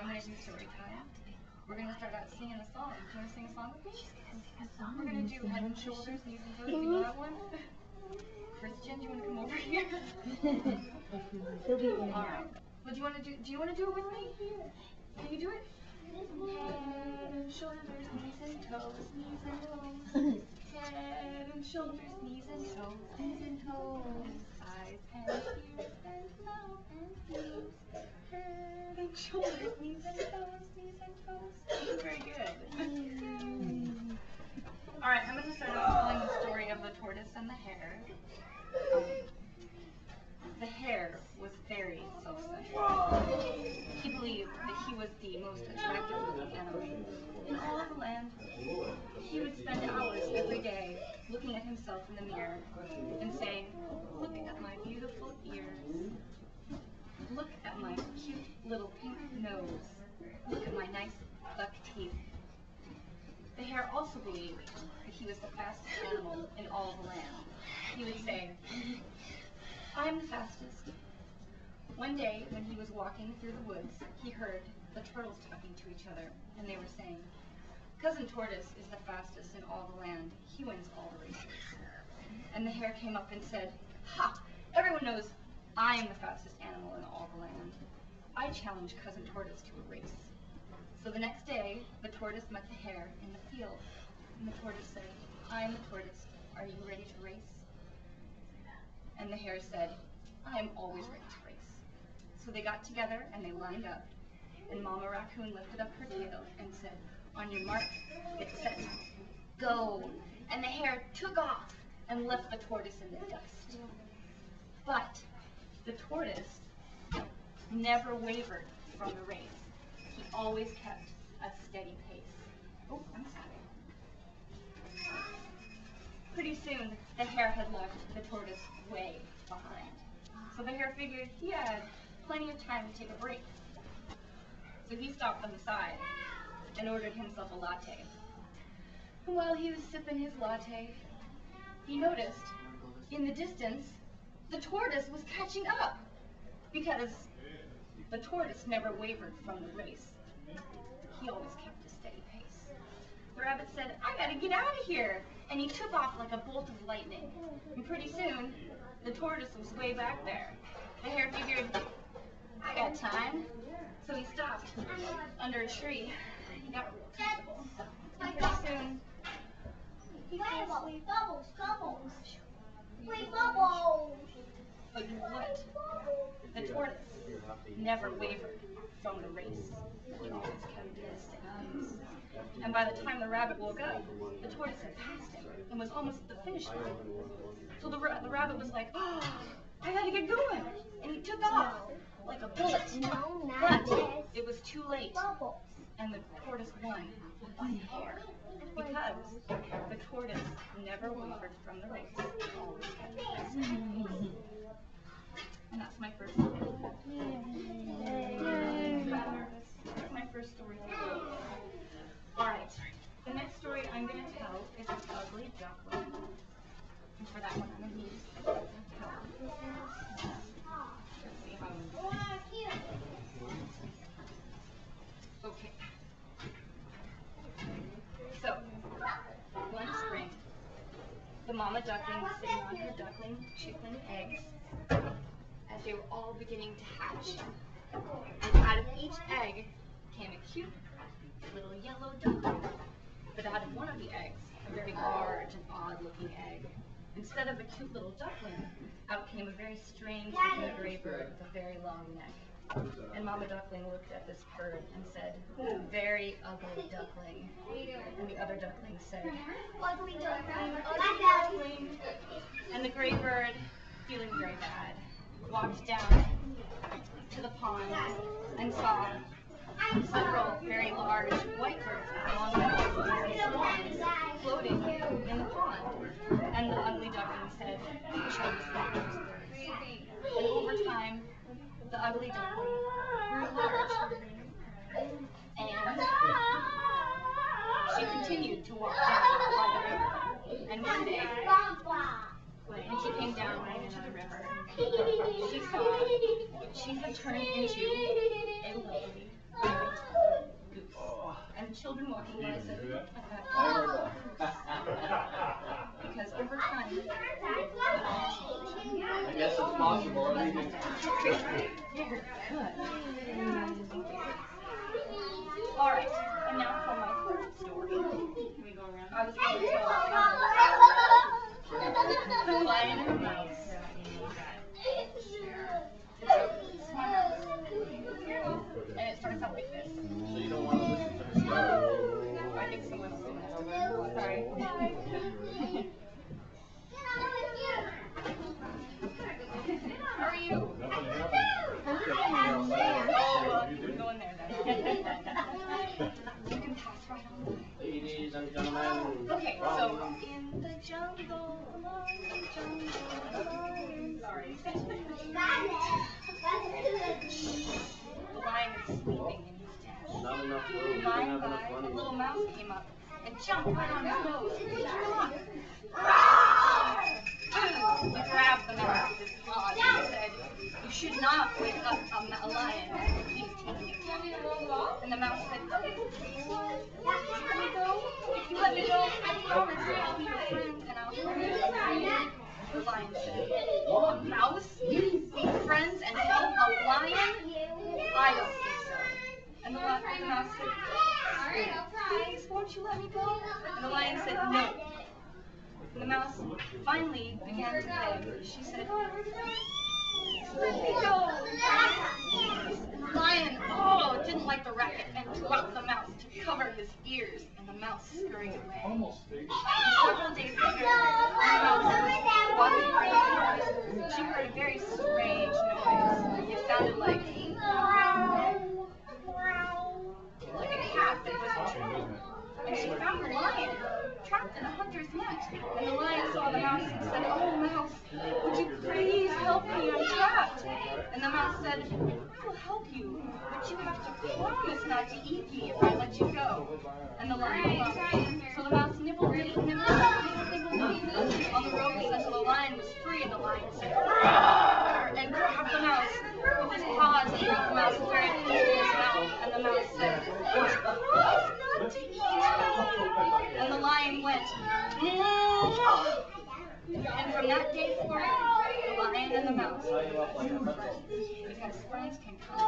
I'm going to do story time. We're going to start out singing a song. Do you want to sing a song with me? We're going to do head and shoulders, knees and toes. Do you know that one? Christian, do you want to come over here? He'll be in. Alright. Well, do you want to do it with me? Can you do it? Head and shoulders, knees and toes, knees and toes. Head and shoulders, knees and toes, knees and toes. Eyes and ears and mouth and nose. Head and shoulders, knees and toes, knees and toes. Very good. Alright, I'm going to start off telling the story of the tortoise and the hare. The hare was very self-centered. He believed that he was the most attractive looking animal in all of the land. He would spend hours every day looking at himself in the mirror and saying, "Look at my beautiful ears. Look at my cute little pink nose. Look at my nice buck teeth." The hare also believed that he was the fastest animal in all of the land. He would say, "I'm the fastest." One day, when he was walking through the woods, he heard the turtles talking to each other, and they were saying, "Cousin Tortoise is the fastest in all the land. He wins all the races." And the hare came up and said, "Ha! Everyone knows I am the fastest animal in all the land. I challenge Cousin Tortoise to a race." So the next day, the tortoise met the hare in the field, and the tortoise said, "I am the tortoise. Are you ready to race?" And the hare said, "I am always ready to race." So they got together and they lined up, and Mama Raccoon lifted up her tail and said, "On your mark, get set, go." And the hare took off and left the tortoise in the dust. But the tortoise never wavered from the race. He always kept a steady pace. Oh, I'm sorry. Pretty soon, the hare had left the tortoise way behind. So the hare figured he had plenty of time to take a break. So he stopped on the side and ordered himself a latte. And while he was sipping his latte, he noticed in the distance the tortoise was catching up, because the tortoise never wavered from the race. He always kept a steady pace. The rabbit said, "I gotta get out of here," and he took off like a bolt of lightning. And pretty soon, the tortoise was way back there. The hare figured, "I got time." So he stopped under a tree. He got real comfortable. And pretty soon, he fell asleep. Bubbles, bubbles. Wait, bubbles. But what? The tortoise never wavered from the race. He always kept his steady pace. And by the time the rabbit woke up, the tortoise had passed him and was almost at the finish line. So the rabbit was like, "Oh, I gotta get going." And he took off like a bullet. But it was too late. And the tortoise won by a hair, because the tortoise never wavered from the race. He always kept his steady pace. And that's my first story. That's my first story. Alright, the next story I'm going to tell is an ugly duckling. And for that one, I'm going to use a paper towel. Let's see how Okay. So, one spring, the mama duckling was sitting on her duckling chickling eggs as they were all beginning to hatch. And out of each egg came a cute little yellow duckling. But out of one of the eggs, a very large and odd-looking egg, instead of a cute little duckling, out came a very strange-looking gray bird with a very long neck. And Mama Duckling looked at this bird and said, "Very ugly duckling." And the other duckling said, "Ugly duckling, ugly duckling." And the gray bird, feeling very bad, walked down to the pond and saw several very large white birds along with swans floating in the pond. And the ugly duckling said, "I wish I was one of those birds." And over time, the ugly duckling grew large, and she continued to walk down by the river. And one day, when she came down into the river, she saw that she had turned into a lovely still been walking by, so because over time, I guess it's possible. Alright, and now for my third story. Can we go around? I was going to tell the Lion and the Mouse. It's my mouse. And it starts out like this. So you don't want to listen to the story? I think someone else did that. Sorry. How are you? Go in there then. You can pass right on. Ladies and gentlemen. Okay, so in the jungle, along the jungle, sorry. The lion is sleeping in his den. Not enough room. By and by, a little mouse came up and jumped right on his nose. He grabbed the mouse with his paws and said, "You should not wake up a lion when he's taking a nap." And the mouse said, "Let me go. If you let me go, I promise I'll be your friend and I'll help you." The lion said, "A mouse be friends and help a lion? I don't think so." And the mouse said, "Please, won't you let me go?" And the lion said, "No." And the mouse finally began to beg. She said, "Let me go." And the lion, didn't like the racket and dropped the mouse to cover his ears, and the mouse scurried away. And several days later, the mouse was walking through the forest. She heard a very strange noise. It sounded like a cat that was chewing. And she found the lion trapped in a hunter's net. And the lion saw the mouse and said, "Oh, mouse, would you please help me? I'm trapped." And the mouse said, "I will help you, but you have to promise not to eat me if I let you go." And the lion promised. So the mouse nibbled on the ropes until the lion was free, and the lion said, "Roar!" and grabbed the mouse with his paws and brought the mouse very close to his mouth. And the mouse said, "Promise not to eat me." And the lion went, "Mwah!" And from that day forward, the lion and the mouse were friends, because friends can come